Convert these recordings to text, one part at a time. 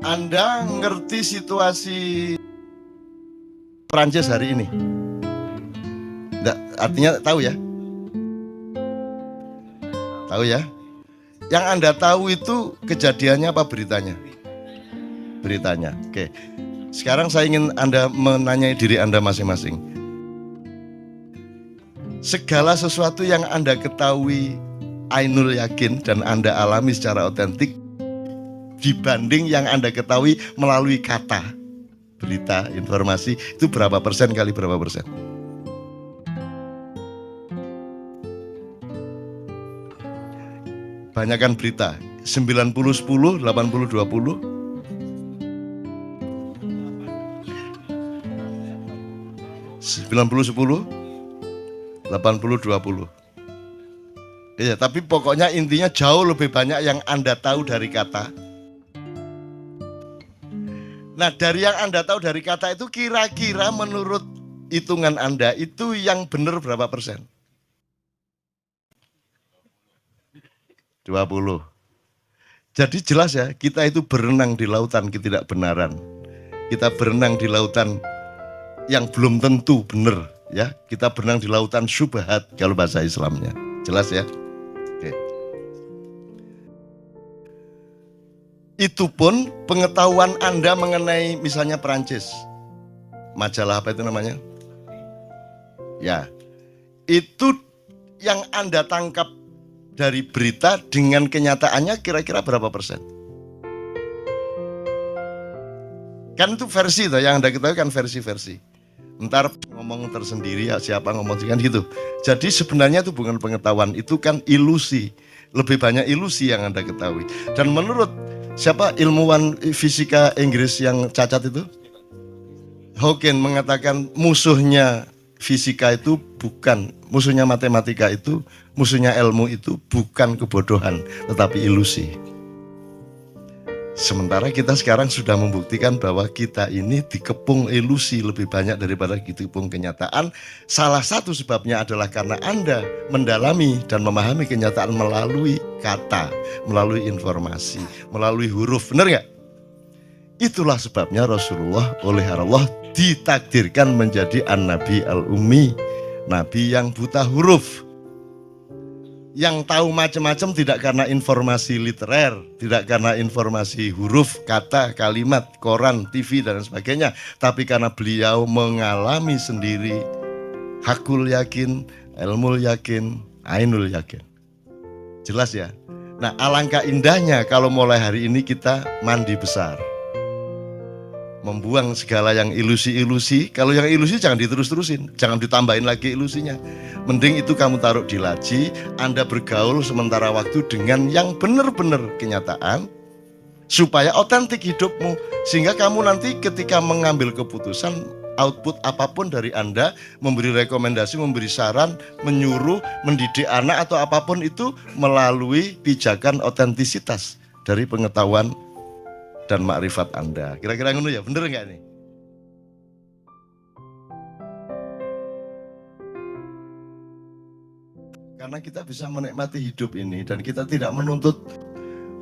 Anda ngerti situasi Prancis hari ini? Nggak, artinya tahu ya? Tahu ya? Yang Anda tahu itu kejadiannya apa beritanya? Beritanya. Oke. Sekarang saya ingin Anda menanyai diri Anda masing-masing. Segala sesuatu yang Anda ketahui ainul yakin dan Anda alami secara otentik dibanding yang Anda ketahui melalui kata, berita, informasi, itu berapa persen kali berapa persen? Banyakan berita, 90-10, 80-20. 90-10, 80-20. Ya, tapi pokoknya intinya jauh lebih banyak yang Anda tahu dari kata. Nah, dari yang Anda tahu dari kata itu kira-kira menurut hitungan Anda itu yang benar berapa persen? 20. Jadi jelas ya, kita itu berenang di lautan ketidakbenaran. Kita berenang di lautan yang belum tentu benar ya. Kita berenang di lautan syubhat kalau bahasa Islamnya. Jelas ya? Oke. Itu pun pengetahuan Anda mengenai misalnya Perancis. Majalah apa itu namanya? Ya. Itu yang Anda tangkap dari berita dengan kenyataannya kira-kira berapa persen? Kan itu versi toh, yang Anda ketahui kan versi-versi. Ntar ngomong tersendiri ya, siapa ngomong kan gitu. Jadi sebenarnya itu bukan pengetahuan, itu kan ilusi. Lebih banyak ilusi yang Anda ketahui. Dan menurut siapa ilmuwan fisika Inggris yang cacat itu? Hawking mengatakan musuhnya fisika itu bukan, musuhnya matematika itu, musuhnya ilmu itu bukan kebodohan, tetapi ilusi. Sementara kita sekarang sudah membuktikan bahwa kita ini dikepung ilusi lebih banyak daripada dikepung kenyataan. Salah satu sebabnya adalah karena Anda mendalami dan memahami kenyataan melalui kata, melalui informasi, melalui huruf. Benar nggak? Itulah sebabnya Rasulullah oleh Allah ditakdirkan menjadi an-nabi al-ummi, nabi yang buta huruf. Yang tahu macam-macam tidak karena informasi literer, tidak karena informasi huruf, kata, kalimat, koran, TV dan sebagainya, tapi karena beliau mengalami sendiri hakul yakin, ilmul yakin, ainul yakin. Jelas ya? Nah, alangkah indahnya kalau mulai hari ini kita mandi besar. Membuang segala yang ilusi-ilusi. Kalau yang ilusi jangan diterus-terusin, jangan ditambahin lagi ilusinya. Mending itu kamu taruh di laci, Anda bergaul sementara waktu dengan yang benar-benar kenyataan, supaya otentik hidupmu. Sehingga kamu nanti ketika mengambil keputusan, output apapun dari Anda, memberi rekomendasi, memberi saran, menyuruh, mendidik anak atau apapun itu melalui pijakan otentisitas dari pengetahuan dan makrifat Anda. Kira-kira ngono ya, bener nggak nih? Karena kita bisa menikmati hidup ini dan kita tidak menuntut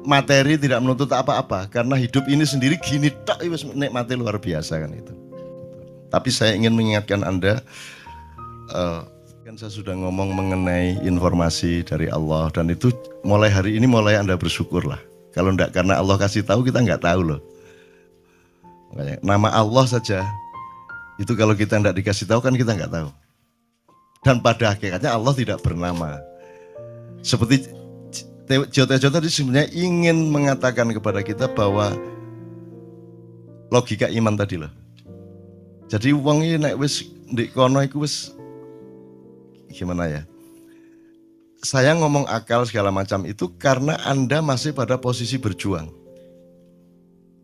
materi, tidak menuntut apa-apa. Karena hidup ini sendiri gini tak nikmati luar biasa kan itu. Tapi saya ingin mengingatkan Anda, kan saya sudah ngomong mengenai informasi dari Allah dan itu mulai hari ini mulai Anda bersyukurlah. Kalau enggak karena Allah kasih tahu kita enggak tahu loh. Makanya, nama Allah saja itu kalau kita enggak dikasih tahu kan kita enggak tahu. Dan pada hakikatnya Allah tidak bernama. Seperti Jota tadi sebenarnya ingin mengatakan kepada kita bahwa logika iman tadi loh. Jadi wong iki nek wis ndek kono iku wis gimana ya? Saya ngomong akal segala macam itu karena Anda masih pada posisi berjuang.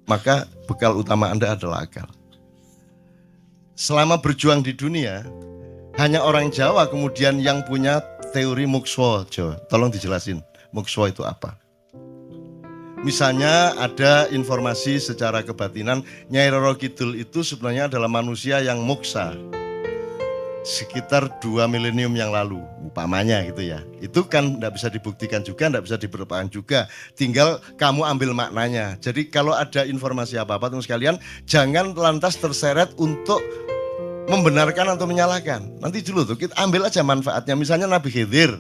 Maka bekal utama Anda adalah akal. Selama berjuang di dunia, hanya orang Jawa kemudian yang punya teori mukswa. Tolong dijelasin, mukswa itu apa? Misalnya ada informasi secara kebatinan, Nyai Roro Kidul itu sebenarnya adalah manusia yang muksa. sekitar 2 milenium yang lalu, umpamanya gitu ya. Itu kan tidak bisa dibuktikan juga, tidak bisa diperlukan juga. Tinggal kamu ambil maknanya. Jadi kalau ada informasi apa-apa teman sekalian, jangan lantas terseret untuk membenarkan atau menyalahkan. Nanti dulu tuh kita ambil aja manfaatnya. Misalnya Nabi Khidir.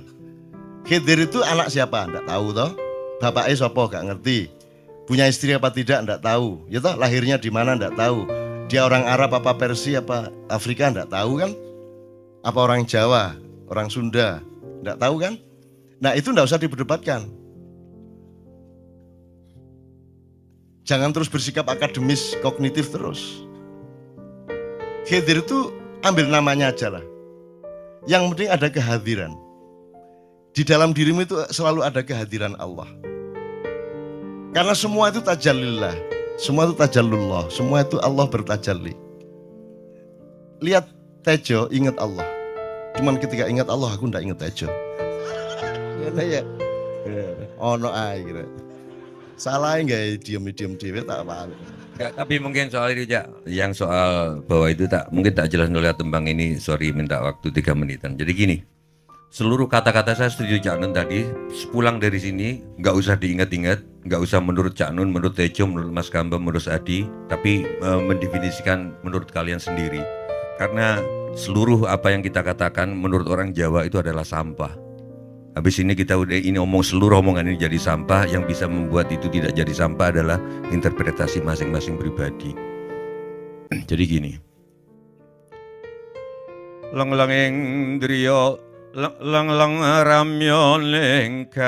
Khidir itu anak siapa? Tidak tahu toh. Bapaknya siapa? Gak ngerti. Punya istri apa tidak? Tidak tahu. Ya toh, lahirnya di mana? Tidak tahu. Dia orang Arab apa Persia apa Afrika? Tidak tahu kan? Apa orang Jawa, orang Sunda, enggak tahu kan? Nah itu enggak usah diperdebatkan. Jangan terus bersikap akademis, kognitif terus. Khidir itu ambil namanya aja lah. Yang penting ada kehadiran. Di dalam dirimu itu selalu ada kehadiran Allah. Karena semua itu tajallillah, semua itu tajallullah, semua itu Allah bertajalli. Lihat Tejo, ingat Allah. Cuman ketika ingat Allah, aku ndak ingat Tejo. Ya, ono ae kira. Salah nggak diem dewe tak apa. Tapi mungkin soal itu ya, yang soal bahwa itu mungkin tak jelas ngeliat tembang ini. Sorry minta waktu 3 menitan. Jadi gini, seluruh kata-kata saya setuju Cak Nun tadi. Pulang dari sini nggak usah diingat-ingat, nggak usah menurut Cak Nun, menurut Tejo, menurut Mas Gamba, menurut Adi, tapi mendefinisikan menurut kalian sendiri. Karena seluruh apa yang kita katakan menurut orang Jawa itu adalah sampah. Habis ini kita udah omong seluruh omongan ini jadi sampah. Yang bisa membuat itu tidak jadi sampah adalah interpretasi masing-masing pribadi. Jadi gini. Lang-langing driya lang-lang ramyon lengkang.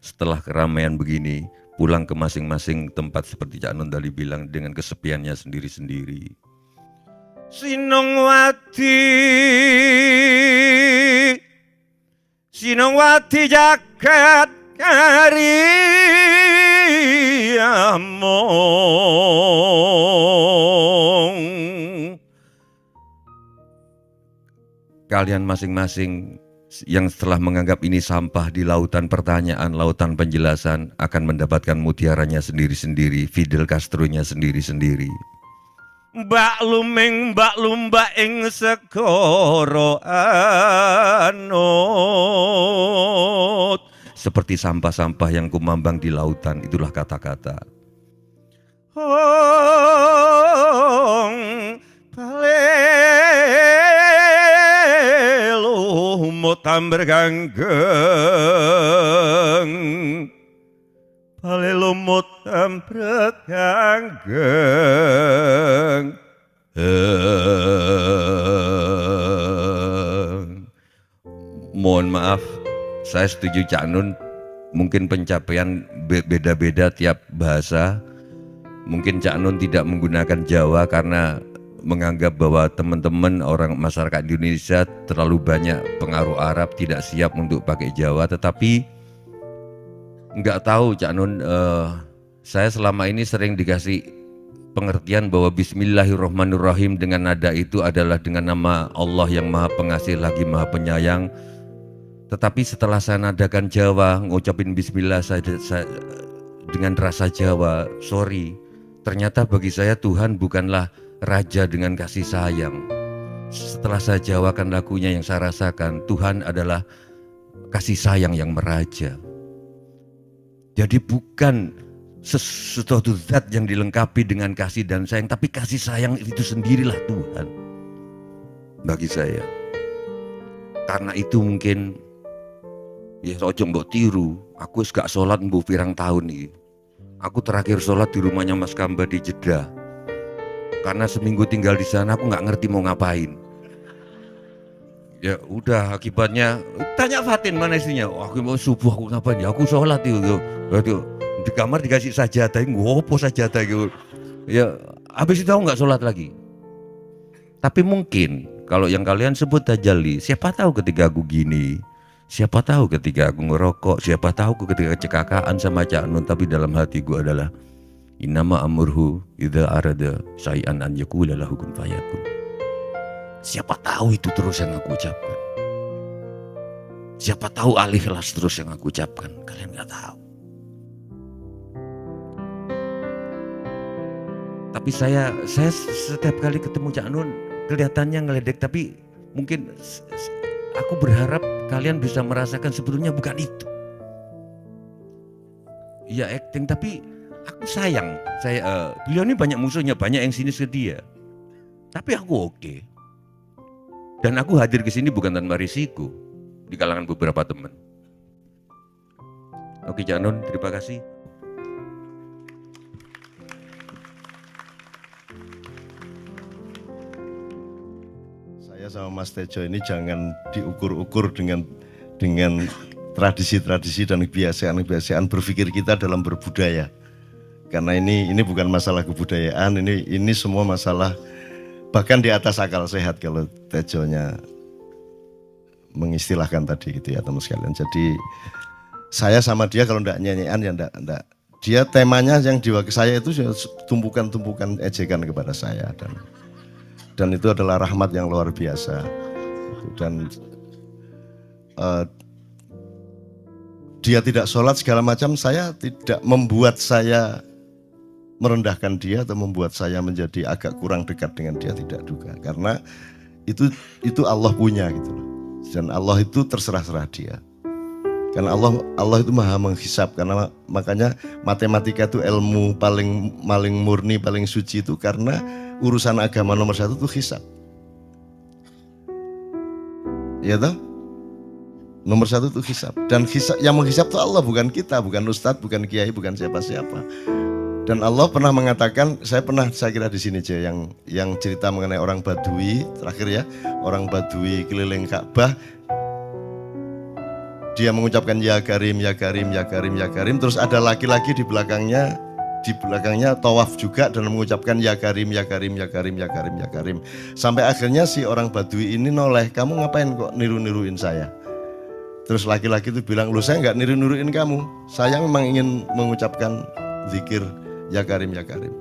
Setelah keramaian begini, pulang ke masing-masing tempat seperti Cak Nun tadi bilang dengan kesepiannya sendiri-sendiri. Sinongwati jagat kariyamong. Kalian masing-masing yang setelah menganggap ini sampah di lautan pertanyaan, lautan penjelasan akan mendapatkan mutiaranya sendiri-sendiri, Fidel Castro-nya sendiri-sendiri. Mbak lumba ing segara anut. Seperti sampah-sampah yang kumambang di lautan, itulah kata-kata. Mutam berganggeng, palelumut berganggeng. Mohon maaf, saya setuju Cak Nun. Mungkin pencapaian beda-beda tiap bahasa. Mungkin Cak Nun tidak menggunakan Jawa karena menganggap bahwa teman-teman orang masyarakat Indonesia terlalu banyak pengaruh Arab, tidak siap untuk pakai Jawa. Tetapi nggak tahu Cak Nun, saya selama ini sering dikasih pengertian bahwa Bismillahirrahmanirrahim dengan nada itu adalah dengan nama Allah yang Maha Pengasih lagi Maha Penyayang. Tetapi setelah saya nadakan Jawa, ngucapin Bismillah saya dengan rasa Jawa, sorry, ternyata bagi saya Tuhan bukanlah Raja dengan kasih sayang. Setelah saya jawakan lagunya yang saya rasakan, Tuhan adalah kasih sayang yang meraja. Jadi bukan sesuatu zat yang dilengkapi dengan kasih dan sayang, tapi kasih sayang itu sendirilah Tuhan bagi saya. Karena itu mungkin ya ojo mbok tiru, aku gak sholat mbok pirang tahun nih. Aku terakhir sholat di rumahnya Mas Kamba di Jeddah. Karena seminggu tinggal di sana aku nggak ngerti mau ngapain. Ya udah akibatnya tanya Fatin mana istrinya. Oh, aku mau subuh aku ngapain ya? Aku sholat itu. Di kamar dikasih sajadah, ngopo sajadah gitu. Ya habis itu aku nggak sholat lagi. Tapi mungkin kalau yang kalian sebut tajalli, siapa tahu ketika aku gini, siapa tahu ketika aku ngerokok, siapa tahu ketika kecelakaan sama Cak Nun, tapi dalam hatiku adalah Innama amurhu idza arada syai'an an yaqula lahu kun fayakun. Siapa tahu itu terus yang aku ucapkan. Siapa tahu al-ikhlas terus yang aku ucapkan. Kalian nggak tahu. Tapi saya setiap kali ketemu Cak Nun kelihatannya ngeledek, tapi mungkin aku berharap kalian bisa merasakan sebetulnya bukan itu. Ya acting, tapi aku sayang. Beliau ini banyak musuhnya, banyak yang sinis ke dia. Tapi aku oke. Dan aku hadir ke sini bukan tanpa risiko di kalangan beberapa teman. Oke Cak Nun, terima kasih. Saya sama Mas Tejo ini jangan diukur-ukur dengan tradisi-tradisi dan kebiasaan-kebiasaan berpikir kita dalam berbudaya. Karena ini bukan masalah kebudayaan, ini semua masalah bahkan di atas akal sehat kalau Tejonya mengistilahkan tadi gitu ya teman sekalian. Jadi saya sama dia kalau enggak nyanyian ya enggak. Dia temanya yang diwakili saya itu tumpukan-tumpukan ejekan kepada saya dan itu adalah rahmat yang luar biasa. Dan dia tidak sholat segala macam, saya tidak membuat saya merendahkan dia atau membuat saya menjadi agak kurang dekat dengan dia, tidak juga. Karena itu Allah punya gitu loh. Dan Allah itu terserah-serah dia. Karena Allah itu maha menghisap, karena makanya matematika itu ilmu paling murni, paling suci itu karena urusan agama nomor satu itu hisap. Ya toh? Nomor satu itu hisap. Dan yang menghisap itu Allah, bukan kita, bukan ustadz, bukan kiai, bukan siapa-siapa. Dan Allah pernah mengatakan, saya kira di sini aja yang cerita mengenai orang Badui terakhir ya, orang Badui keliling Ka'bah, dia mengucapkan ya Karim, ya Karim, ya Karim, ya Karim, terus ada laki-laki di belakangnya tawaf juga dan mengucapkan ya Karim, ya Karim, ya Karim, ya Karim, ya Karim. Sampai akhirnya si orang Badui ini noleh, kamu ngapain kok niru-niruin saya? Terus laki-laki itu bilang, loh saya nggak niru-niruin kamu, saya memang ingin mengucapkan zikir ya Karim, ya Karim.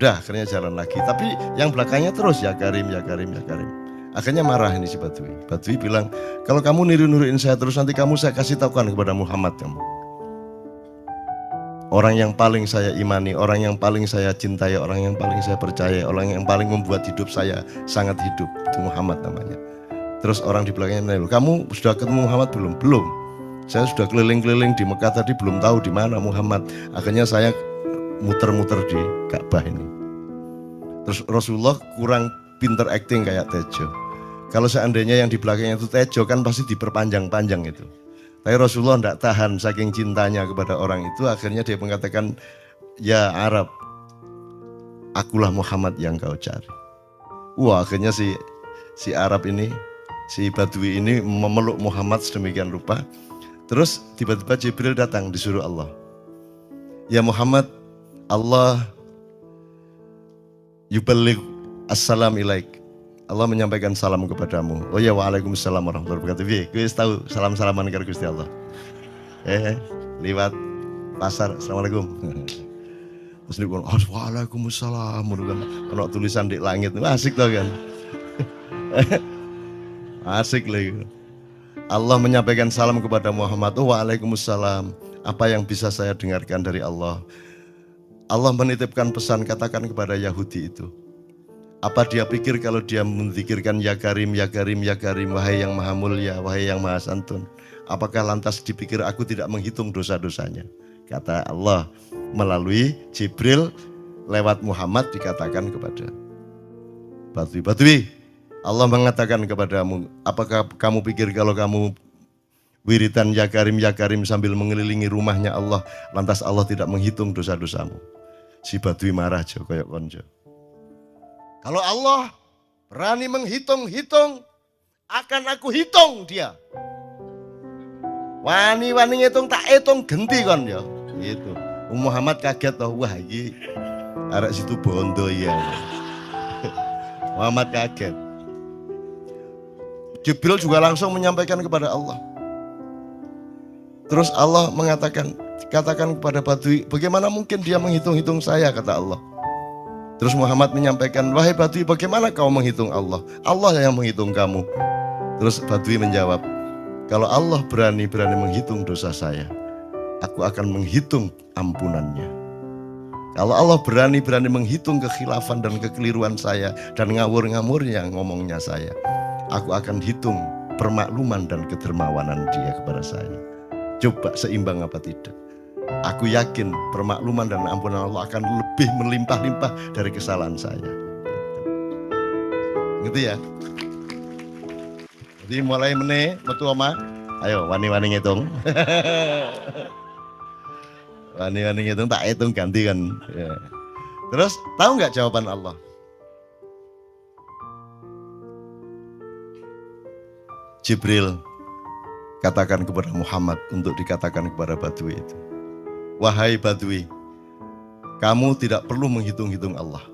Udah akhirnya jalan lagi, tapi yang belakangnya terus ya Karim, ya Karim, ya Karim. Akhirnya marah ini si Badui. Badui bilang, kalau kamu niru-niruin saya terus nanti saya kasih tahukan kepada Muhammad kamu. Orang yang paling saya imani, orang yang paling saya cintai, orang yang paling saya percaya, orang yang paling membuat hidup saya sangat hidup, itu Muhammad namanya. Terus orang di belakangnya menanya, kamu sudah ketemu Muhammad belum? Belum. Saya sudah keliling-keliling di Mekah tadi belum tahu di mana Muhammad. Akhirnya saya muter-muter di Ka'bah ini. Terus Rasulullah kurang pinter acting kayak Tejo. Kalau seandainya yang di belakangnya itu Tejo kan pasti diperpanjang-panjang itu. Tapi Rasulullah tidak tahan saking cintanya kepada orang itu, akhirnya dia mengatakan, ya Arab, akulah Muhammad yang kau cari. Wah akhirnya si Arab ini, si Badui ini memeluk Muhammad sedemikian rupa. Terus tiba-tiba Jibril datang disuruh Allah. Ya Muhammad, Allah yuballigh assalam ilaik. Allah menyampaikan salam kepadamu. Oh ya, waalaikumsalam warahmatullahi wabarakatuh. Gue tahu salam-salaman karo Gusti Allah. Lewat pasar, assalamualaikum. Terus dia bilang, waalaikumsalam. Kalau tulisan di langit, asik tau kan? Asik lagi. Allah menyampaikan salam kepada Muhammad. Oh, waalaikumsalam. Apa yang bisa saya dengarkan dari Allah? Allah menitipkan pesan, katakan kepada Yahudi itu. Apa dia pikir kalau dia menzikirkan ya Karim, ya Karim, ya Karim, wahai yang maha mulia, wahai yang maha santun, apakah lantas dipikir aku tidak menghitung dosa-dosanya? Kata Allah melalui Jibril lewat Muhammad dikatakan kepada Badui, Allah mengatakan kepadamu, apakah kamu pikir kalau kamu wiridan ya Karim sambil mengelilingi rumahnya Allah, lantas Allah tidak menghitung dosa-dosamu? Si Badui marah jo koyok konjo. Kalau Allah berani menghitung-hitung, akan aku hitung dia. Wani-wani ngitung tak hitung genti kon ya. Gitu. Muhammad kaget toh, wah iki arek situ bondo ya. Muhammad kaget. Jibril juga langsung menyampaikan kepada Allah. Terus Allah mengatakan, katakan kepada Badui, bagaimana mungkin dia menghitung-hitung saya, kata Allah. Terus Muhammad menyampaikan, wahai Badui, bagaimana kau menghitung Allah? Allah yang menghitung kamu. Terus Badui menjawab, kalau Allah berani menghitung dosa saya, aku akan menghitung ampunannya. Kalau Allah berani-berani menghitung kekhilafan dan kekeliruan saya dan ngawur-ngawurnya ngomongnya saya, aku akan hitung permakluman dan kedermawanan dia kepada saya. Coba seimbang apa tidak? Aku yakin permakluman dan ampunan Allah akan lebih melimpah-limpah dari kesalahan saya. Gitu ya. Jadi mulai meneh metu oma, ayo wani-wani ngitung. Wani-wani ngitung tak hitung ganti kan. Ya. Terus tahu nggak jawaban Allah? Jibril katakan kepada Muhammad untuk dikatakan kepada Badui itu. Wahai Badui, kamu tidak perlu menghitung-hitung Allah.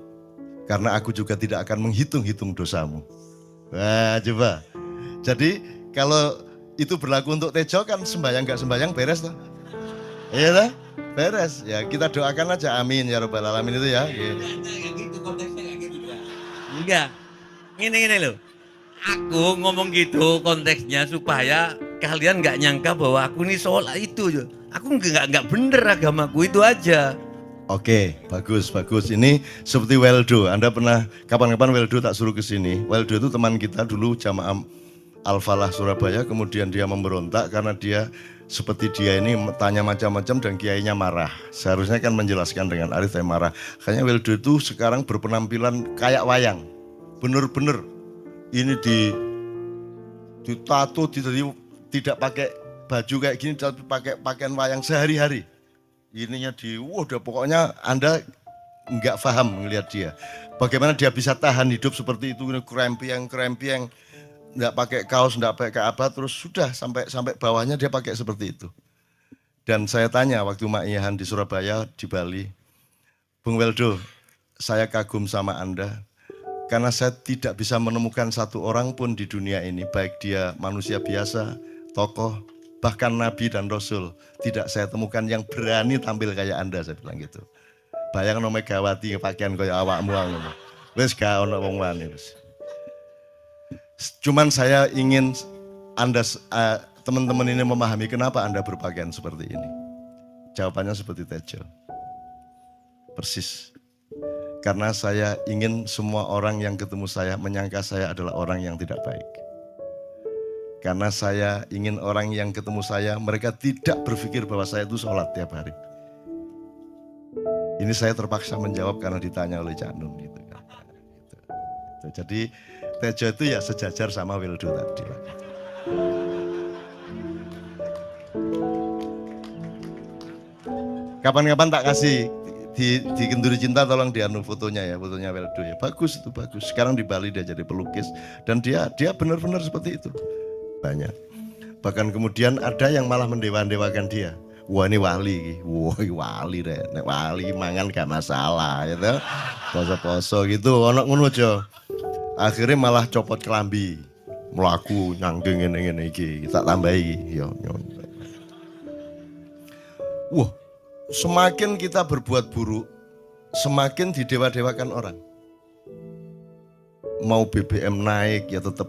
Karena aku juga tidak akan menghitung-hitung dosamu. Nah coba. Jadi kalau itu berlaku untuk Tejo kan sembahyang gak sembahyang beres toh? Iya toh? Beres. Ya kita doakan aja amin ya rabbal alamin itu ya. Enggak gitu konteksnya enggak gitu. Enggak. Gini loh. Aku ngomong gitu konteksnya supaya kalian nggak nyangka bahwa aku ini sholat itu. Aku nggak bener agamaku itu aja. Oke, bagus. Ini seperti Weldo. Anda pernah kapan-kapan Weldo tak suruh ke sini. Weldo itu teman kita dulu jamaah Al-Falah Surabaya. Kemudian dia memberontak karena dia seperti dia ini tanya macam-macam dan kiainya marah. Seharusnya kan menjelaskan dengan arif tapi marah. Kayaknya Weldo itu sekarang berpenampilan kayak wayang. Bener-bener. Ini ditato, tidak pakai baju kayak gini, tapi pakai pakaian wayang sehari-hari. Ininya udah pokoknya Anda nggak paham melihat dia. Bagaimana dia bisa tahan hidup seperti itu, krempiang, nggak pakai kaos, nggak pakai apa, terus sudah sampai bawahnya dia pakai seperti itu. Dan saya tanya waktu Ma'iyahan di Surabaya, di Bali, Bung Weldo, saya kagum sama Anda. Karena saya tidak bisa menemukan satu orang pun di dunia ini, baik dia manusia biasa, tokoh, bahkan Nabi dan Rasul, tidak saya temukan yang berani tampil kayak Anda, saya bilang gitu. Bayang no Megawati pakaian kayak awakmu ngono. Wis gak ono wong wani wis. Cuman saya ingin Anda teman-teman ini memahami kenapa Anda berpakaian seperti ini. Jawabannya seperti Tejo. Persis. Karena saya ingin semua orang yang ketemu saya menyangka saya adalah orang yang tidak baik. Karena saya ingin orang yang ketemu saya, mereka tidak berpikir bahwa saya itu sholat tiap hari. Ini saya terpaksa menjawab karena ditanya oleh Cak Nun. Gitu. Jadi Tejo itu ya sejajar sama Wildo tadi. Kapan-kapan tak kasih. Di Kenduri Cinta tolong dianu fotonya ya, fotonya Weldo ya. Bagus itu bagus. Sekarang di Bali dia jadi pelukis dan dia benar-benar seperti itu. Banyak. Bahkan kemudian ada yang malah mendewa-dewakan dia. Wah ini wali, wah wali deh. Nek wali mangan gak masalah gitu. Poso-poso gitu, ono ngono aja. Akhirnya malah copot kelambi. Melaku nyanggeng ngene-ngene iki, tak tambahi yo. Wah, semakin kita berbuat buruk, semakin didewa-dewakan orang. Mau BBM naik ya tetap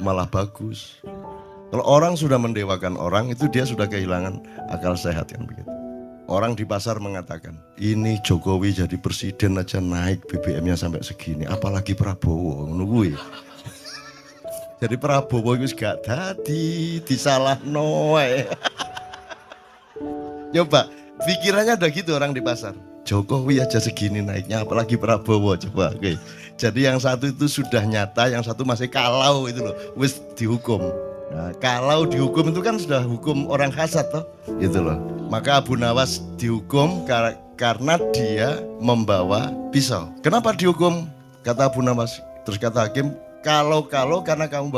malah bagus. Kalau orang sudah mendewakan orang, itu dia sudah kehilangan akal sehat kan begitu. Orang di pasar mengatakan, ini Jokowi jadi presiden aja naik BBM-nya sampai segini, apalagi Prabowo nungguin. Jadi Prabowo itu gak tadi disalahno wae. Coba pikirannya udah gitu orang di pasar. Jokowi aja segini naiknya, apalagi Prabowo coba. Oke. Jadi yang satu itu sudah nyata, yang satu masih kalau itu loh, wis dihukum. Nah, kalau dihukum itu kan sudah hukum orang hasad toh, gitu loh. Maka Abu Nawas dihukum karena dia membawa pisau. Kenapa dihukum? Kata Abu Nawas. Terus kata hakim, kalau karena kamu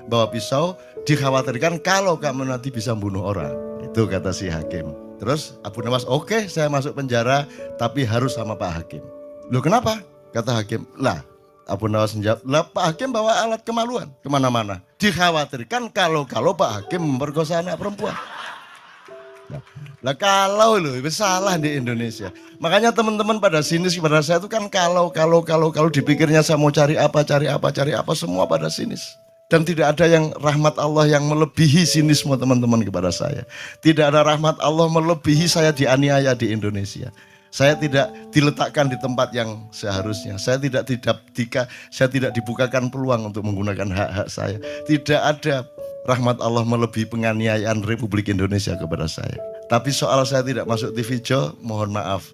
bawa pisau, dikhawatirkan kalau kamu nanti bisa bunuh orang. Itu kata si hakim. Terus Abu Nawas, oke, saya masuk penjara, tapi harus sama Pak Hakim. Loh kenapa? Kata hakim, lah Abu Nawas menjawab, lah Pak Hakim bawa alat kemaluan kemana-mana. Dikhawatirkan kalau Pak Hakim memperkosa anak perempuan. Lah kalau loh, itu salah di Indonesia. Makanya teman-teman pada sinis kepada saya itu kan kalau dipikirnya saya mau cari apa, semua pada sinis. Dan tidak ada yang rahmat Allah yang melebihi sinisme teman-teman kepada saya. Tidak ada rahmat Allah melebihi saya dianiaya di Indonesia. Saya tidak diletakkan di tempat yang seharusnya. Saya tidak dibukakan peluang untuk menggunakan hak-hak saya. Tidak ada rahmat Allah melebihi penganiayaan Republik Indonesia kepada saya. Tapi soal saya tidak masuk TV Jo, mohon maaf.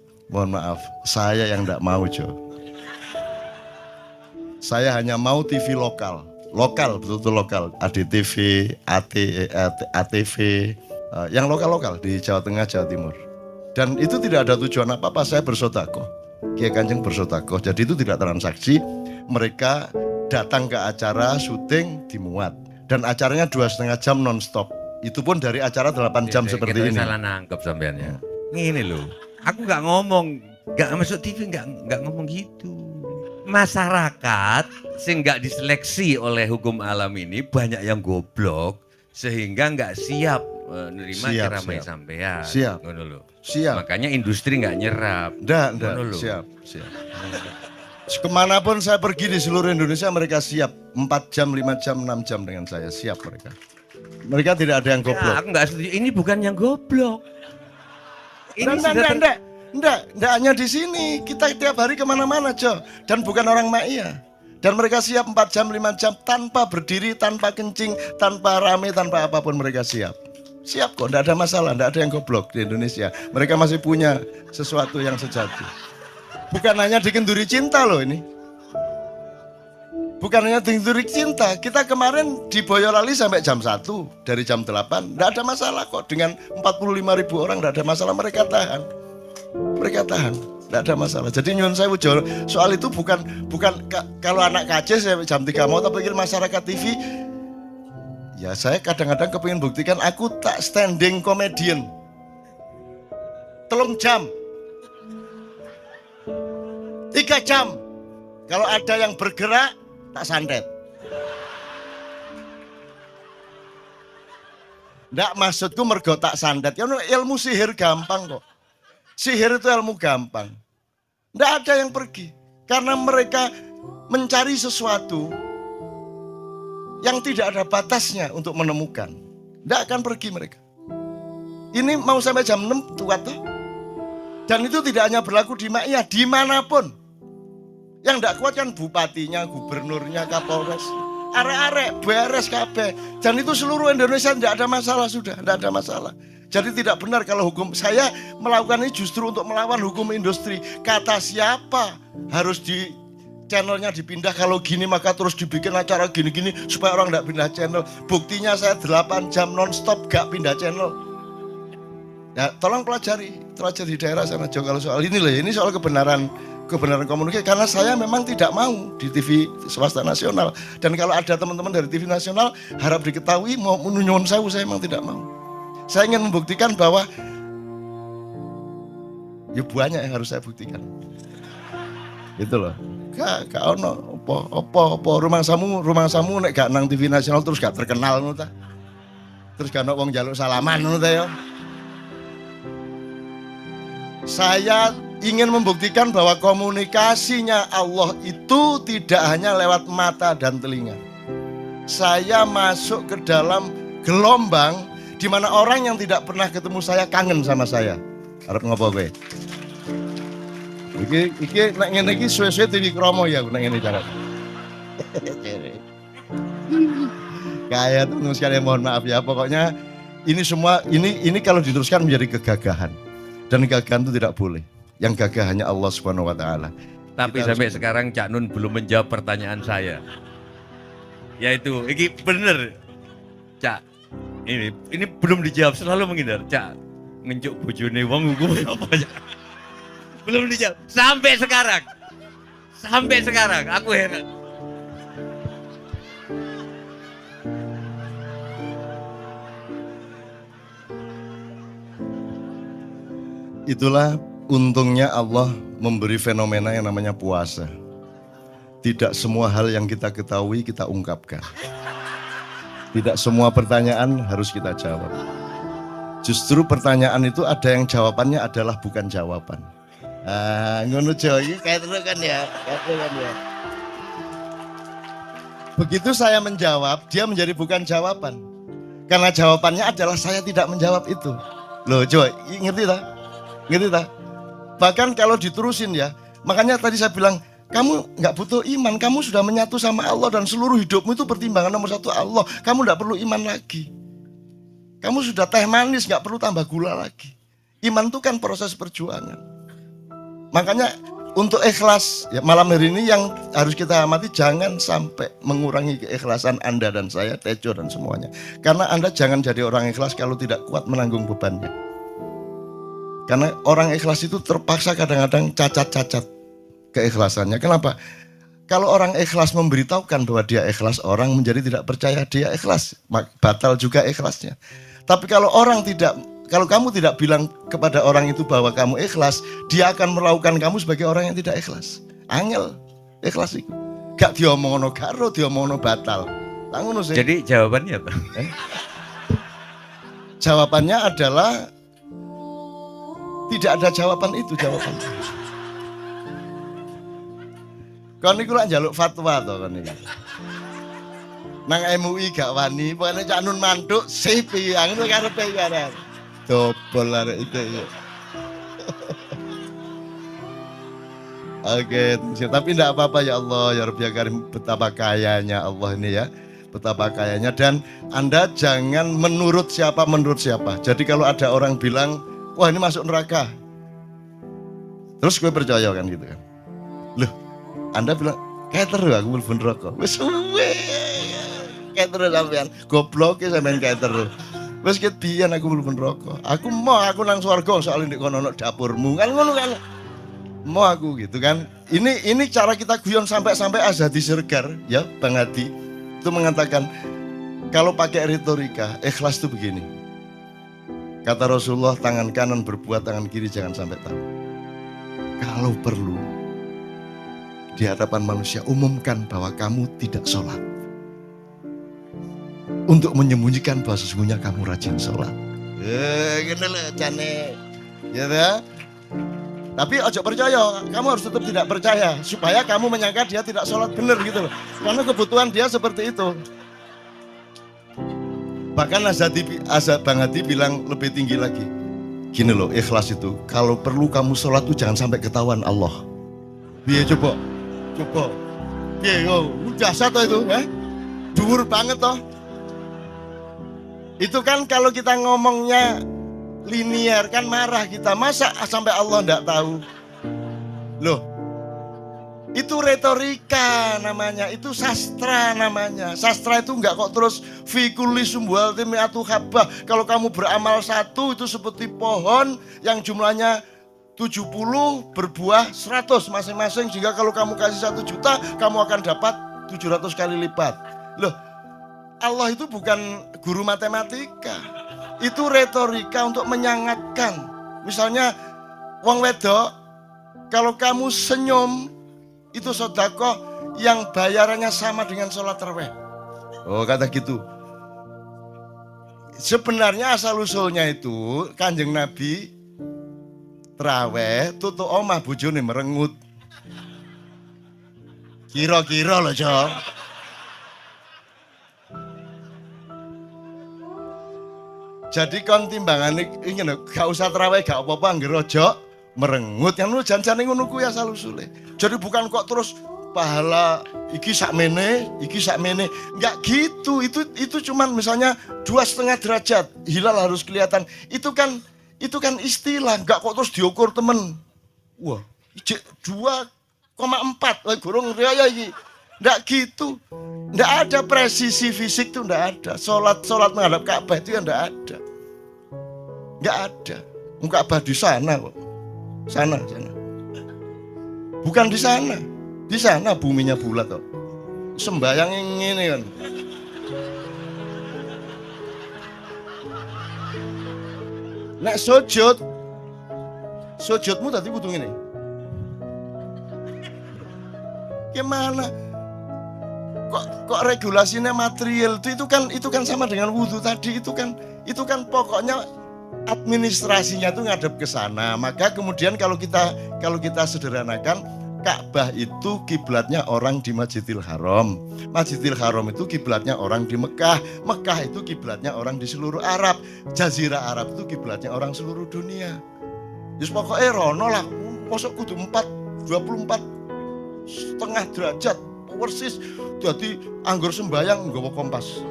Saya yang tidak mau Jo. Saya hanya mau TV lokal, betul-betul lokal. ADTV, ATV, yang lokal-lokal di Jawa Tengah, Jawa Timur. Dan itu tidak ada tujuan apa-apa, saya bersodakoh. Kiai Kanjeng bersodakoh, jadi itu tidak transaksi. Mereka datang ke acara syuting dimuat. Dan acaranya 2,5 jam non-stop. Itu pun dari acara 8 jam seperti ini. Salah nangkep sampeannya. Ini loh, aku nggak ngomong, nggak masuk TV, nggak ngomong gitu. Masyarakat sing nggak diseleksi oleh hukum alam ini banyak yang goblok sehingga nggak siap menerima ceramah sampean. Siap. Makanya industri nggak nyerap. Nggak. Siap. Kemanapun saya pergi di seluruh Indonesia mereka siap 4 jam, 5 jam, 6 jam dengan saya, siap mereka. Mereka tidak ada yang goblok. Ya, aku nggak setuju. Ini bukan yang goblok. Enggak hanya di sini. Kita tiap hari kemana-mana, Jo. Dan bukan orang Ma'iyah. Dan mereka siap 4 jam, 5 jam tanpa berdiri, tanpa kencing, tanpa rame, tanpa apapun mereka siap. Siap kok, enggak ada masalah, enggak ada yang goblok di Indonesia. Mereka masih punya sesuatu yang sejati. Bukan hanya dikenduri cinta loh ini. Bukan hanya dikenduri cinta. Kita kemarin di Boyolali sampai jam 1, dari jam 8. Enggak ada masalah kok, dengan 45.000 orang enggak ada masalah, mereka tahan. Enggak ada masalah. Jadi nyuwun sewu soal itu bukan kalau anak KJ saya jam 3 mau tapi pikir masyarakat TV. Ya saya kadang-kadang kepingin buktikan aku tak standing comedian. 3 jam. 3 jam. Kalau ada yang bergerak tak santet. Nggak, maksudku mergo tak santet. Ya ilmu sihir gampang kok. Sihir itu ilmu gampang. Nggak ada yang pergi. Karena mereka mencari sesuatu yang tidak ada batasnya untuk menemukan. Nggak akan pergi mereka. Ini mau sampai jam 6 kuat toh. Dan itu tidak hanya berlaku di Ma'iyah, dimanapun. Yang nggak kuat kan bupatinya, gubernurnya, kapolres. Arek-arek, beres kabeh. Dan itu seluruh Indonesia tidak ada masalah sudah, tidak ada masalah. Jadi tidak benar kalau hukum, saya melakukan ini justru untuk melawan hukum industri. Kata siapa harus di channelnya dipindah, kalau gini maka terus dibikin acara gini-gini supaya orang tidak pindah channel. Buktinya saya 8 jam non-stop gak pindah channel. Ya tolong pelajari di daerah sana Jo kalau soal ini loh, ini soal kebenaran komunikasi. Karena saya memang tidak mau di TV swasta nasional. Dan kalau ada teman-teman dari TV nasional harap diketahui mau nyuwun sewu, saya memang tidak mau. Saya ingin membuktikan bahwa ya banyak yang harus saya buktikan. Gitu loh. Gak ono apa rumah samu nek gak nang TV nasional terus gak terkenal ngono ta. Terus gak ono wong njaluk salaman ngono ta ya. Saya ingin membuktikan bahwa komunikasinya Allah itu tidak hanya lewat mata dan telinga. Saya masuk ke dalam gelombang di mana orang yang tidak pernah ketemu saya kangen sama saya. Arep ngopo kowe? Iki nek ngene iki suwe-suwe TV kromo ya nek ngene cara. Kayak terus sekali mohon maaf ya, pokoknya ini semua ini kalau diteruskan menjadi kegagahan. Dan kegagahan itu tidak boleh. Yang gagah hanya Allah Subhanahu wa taala. Tapi sampai sekarang Cak Nun belum menjawab pertanyaan saya. Yaitu, ini bener Cak. Ini belum dijawab, selalu menghindar. Cak, ngencuk bojone wong hukum apa Cak? Belum dijawab sampai sekarang aku heran. Itulah untungnya Allah memberi fenomena yang namanya puasa. Tidak semua hal yang kita ketahui kita ungkapkan. Tidak semua pertanyaan harus kita jawab. Justru pertanyaan itu ada yang jawabannya adalah bukan jawaban. Ngono Jo, iki kayak terus kan ya. Begitu saya menjawab, dia menjadi bukan jawaban. Karena jawabannya adalah saya tidak menjawab itu. Loh Jo, ngerti tak? Bahkan kalau diterusin ya, makanya tadi saya bilang, kamu nggak butuh iman, kamu sudah menyatu sama Allah dan seluruh hidupmu itu pertimbangan nomor satu Allah. Kamu nggak perlu iman lagi. Kamu sudah teh manis, nggak perlu tambah gula lagi. Iman itu kan proses perjuangan. Makanya untuk ikhlas, ya malam hari ini yang harus kita amati, jangan sampai mengurangi keikhlasan Anda dan saya, Tejo dan semuanya. Karena Anda jangan jadi orang ikhlas kalau tidak kuat menanggung bebannya. Karena orang ikhlas itu terpaksa kadang-kadang cacat-cacat keikhlasannya. Kenapa? Kalau orang ikhlas memberitahukan bahwa dia ikhlas, orang menjadi tidak percaya dia ikhlas, batal juga ikhlasnya. Tapi kalau kamu tidak bilang kepada orang itu bahwa kamu ikhlas, dia akan melakukan kamu sebagai orang yang tidak ikhlas. Angel ikhlas itu. Gak diomongno karo, diomongno batal. Jadi jawabannya apa? Jawabannya adalah tidak ada jawaban itu jawabannya. Kon niku lak njaluk fatwa to kon niku. Nang MUI gak wani, pokoknya Cak Nun mantuk sipi, ngono karepe kan. Dobol arek itu ya. Oke, tapi tidak apa-apa ya Allah, ya Rabbi ya Karim, betapa kayanya Allah ini ya. Betapa kayanya, dan Anda jangan menurut siapa. Jadi kalau ada orang bilang, wah ini masuk neraka, terus gue percaya kan gitu kan. Loh, Anda bilang, kayak terus aku mlebu neraka. Wis suwe. Kayak terus sampean, goblok ya sampean kayak terus. Wis ket biyen aku mlebu neraka. Aku nang swarga soalnya ndek kono dapurmu. Kan ngono kan. Mau aku gitu kan. Ini cara kita guyon sampai Azhadi Siregar ya, Bang Hadi itu mengatakan kalau pakai retorika, ikhlas itu begini. Kata Rasulullah, tangan kanan berbuat, tangan kiri jangan sampai tahu. Kalau perlu di hadapan manusia umumkan bahwa kamu tidak sholat, untuk menyembunyikan bahwa sesungguhnya kamu rajin sholat. Gini loh cane, ya. Tapi ojo percaya, kamu harus tetap tidak percaya supaya kamu menyangka dia tidak sholat benar gitu loh. Karena kebutuhan dia seperti itu. Bahkan Bang Hadi bilang lebih tinggi lagi. Gini loh, ikhlas itu kalau perlu kamu sholat tuh jangan sampai ketahuan Allah. Biar coba. Biar udah satu itu, dhuwur banget toh. Itu kan kalau kita ngomongnya linear kan marah kita, masa sampai Allah enggak tahu. Loh, itu retorika namanya, itu sastra namanya. Sastra itu enggak kok terus fi kulli sumbuhatin mi'atu habbah. Kalau kamu beramal satu itu seperti pohon yang jumlahnya 70 berbuah 100 masing-masing, sehingga kalau kamu kasih 1 juta kamu akan dapat 700 kali lipat. Loh, Allah itu bukan guru matematika. Itu retorika untuk menyangatkan. Misalnya wong wedok, kalau kamu senyum itu sedekah yang bayarannya sama dengan sholat tarawih. Oh, kata gitu. Sebenarnya asal usulnya itu Kanjeng Nabi tarawih tutuk omah bojone merengut. Kira-kira loh, Cok. Jadi kon timbangan ini gak usah terawih gak apa-apa angger aja merengut yang lu janjane ngono kuwi asal usule. Jadi bukan kok terus pahala iki sakmene, enggak gitu. Itu cuman misalnya 2,5 derajat hilal harus kelihatan. Itu kan istilah, enggak kok terus diukur temen. Wah, 2,4 gurung raya iki. Enggak gitu. Enggak ada presisi fisik tuh, enggak ada. Salat menghadap Ka'bah itu ya enggak ada. Enggak ada. Ka'bah di sana kok. Sana. Bukan di sana. Di sana buminya bulat kok. Sembayang ini kan. Nek sujudmu tadi kudu ngene. Gimana? Kok regulasinya material itu kan sama dengan wudhu tadi, itu kan pokoknya administrasinya itu ngadep ke sana. Maka kemudian kalau kita sederhanakan, Ka'bah itu kiblatnya orang di Masjidil Haram. Masjidil Haram itu kiblatnya orang di Mekah. Mekah itu kiblatnya orang di seluruh Arab. Jazirah Arab itu kiblatnya orang seluruh dunia. Just pokoknya rono lah. mosok kudu 24 setengah derajat persis jadi anggur sembayang nggawa kompas.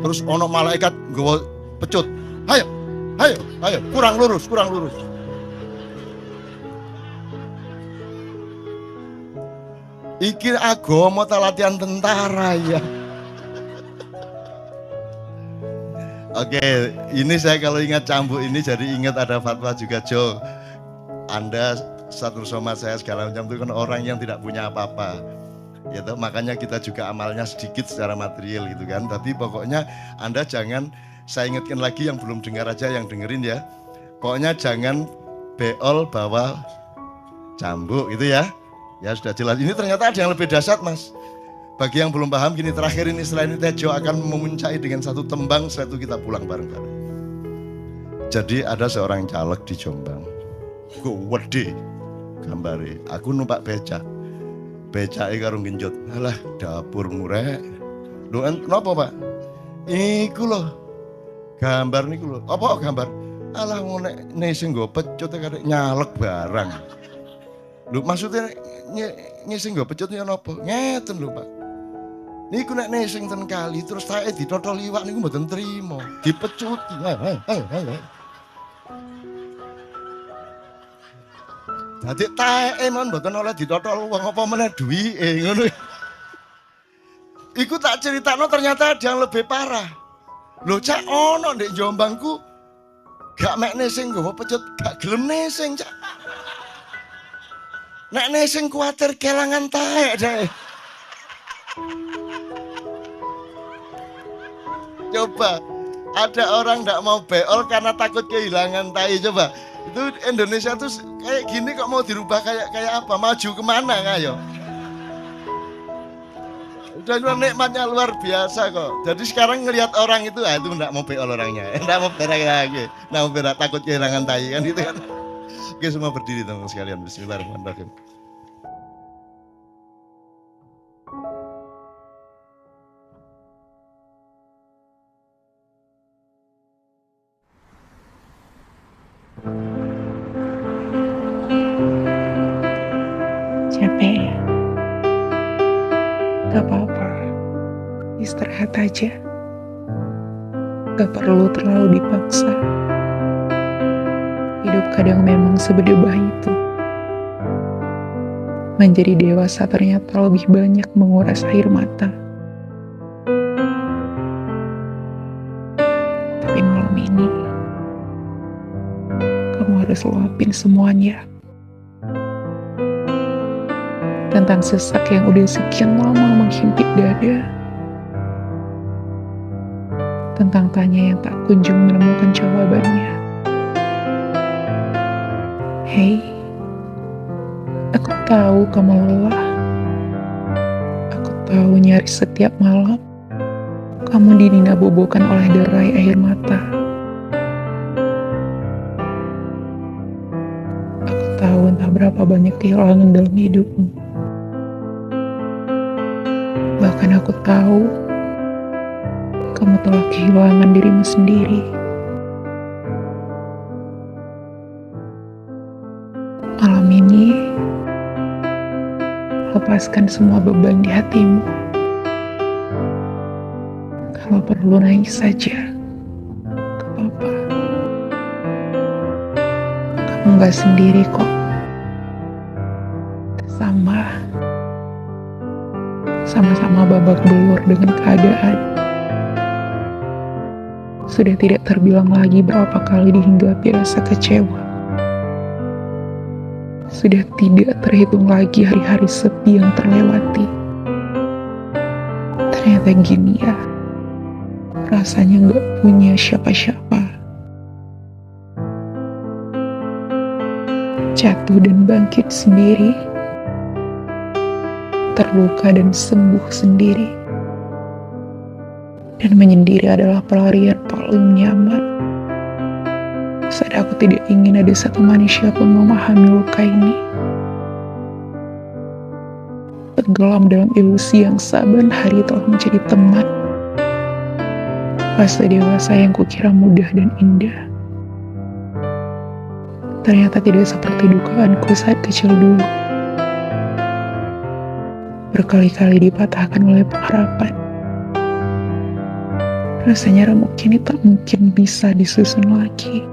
Terus ono malaikat nggawa pecut. Ayo, kurang lurus. Iki agama ta latihan tentara ya. Oke, ini saya kalau ingat cambuk ini jadi ingat ada fatwa juga Jo. Anda satu somad saya segala macam itu kan orang yang tidak punya apa-apa. Gitu, makanya kita juga amalnya sedikit secara material gitu kan. Tapi pokoknya Anda jangan, saya ingatkan lagi yang belum dengar aja yang dengerin ya. Pokoknya jangan beol bawa cambuk gitu ya. Ya sudah jelas. Ini ternyata ada yang lebih dahsyat Mas. Bagi yang belum paham gini, terakhir ini setelah ini Tejo akan memuncai dengan satu tembang, setelah itu kita pulang bareng-bareng. Jadi ada seorang caleg di Jombang. Gede gambare. Aku numpak becak. Becake karo genjot. Alah, dapur murek. Lho kenapa, Pak? Iku lho. Gambar niku lho. Apa gambar? Alah ngene sing nggo pecut karo nyalek barang. Lho maksudnya sing nggo pecut ya napa? Ngeten lho, Pak. Niku nek nesing ten kali terus tae ditotol iwak niku mboten trimo, dipecuti. Ayo. Dadi tae mon mboten oleh ditotol wong apa meneh duwike ngono. Iku tak critakno ternyata ada yang lebih parah. Lho cak ono ndek Jombangku gak mek nesing nggawa pecut, gak gelem nesing cak. Nek nesing kuwatir kelangan tae deh. Coba ada orang nggak mau beol karena takut kehilangan tai. Coba itu Indonesia tuh kayak gini kok mau dirubah kayak apa? Maju kemana ayo? Udah nikmatnya luar biasa kok. Jadi sekarang ngelihat orang itu itu nggak mau beol orangnya, nggak mau berak lagi, nggak mau berak takut kehilangan tai kan gitu kan? Oke semua berdiri teman-teman sekalian. Bismillahirrahmanirrahim. Capek ya? Gak apa-apa, istirahat aja. Gak perlu terlalu dipaksa. Hidup kadang memang seberdebah itu. Menjadi dewasa ternyata lebih banyak menguras air mata. Tapi malam ini, kamu harus luapin semuanya. Tentang sesak yang udah sekian lama menghimpit dada. Tentang tanya yang tak kunjung menemukan jawabannya. Hei, aku tahu kamu lelah. Aku tahu nyaris setiap malam kamu dininabobokan oleh derai air mata. Aku tahu entah berapa banyak kehilangan dalam hidupmu. Bahkan aku tahu kamu telah kehilangan dirimu sendiri. Malam ini, lepaskan semua beban di hatimu. Kalau perlu nangis saja, gak apa-apa. Kamu gak sendiri kok. Sama-sama babak belur dengan keadaan. Sudah tidak terbilang lagi berapa kali dihinggapi rasa kecewa. Sudah tidak terhitung lagi hari-hari sepi yang terlewati. Ternyata gini ya, rasanya gak punya siapa-siapa. Jatuh dan bangkit sendiri. Terluka dan sembuh sendiri. Dan menyendiri adalah pelarian paling nyaman. Saat aku tidak ingin ada satu manusia pun memahami luka ini. Tenggelam dalam ilusi yang saban hari telah menjadi teman. Fase dewasa yang kukira mudah dan indah, ternyata tidak seperti dugaanku saat kecil dulu. Berkali-kali dipatahkan oleh pengharapan. Rasanya remuk kini tak mungkin bisa disusun lagi.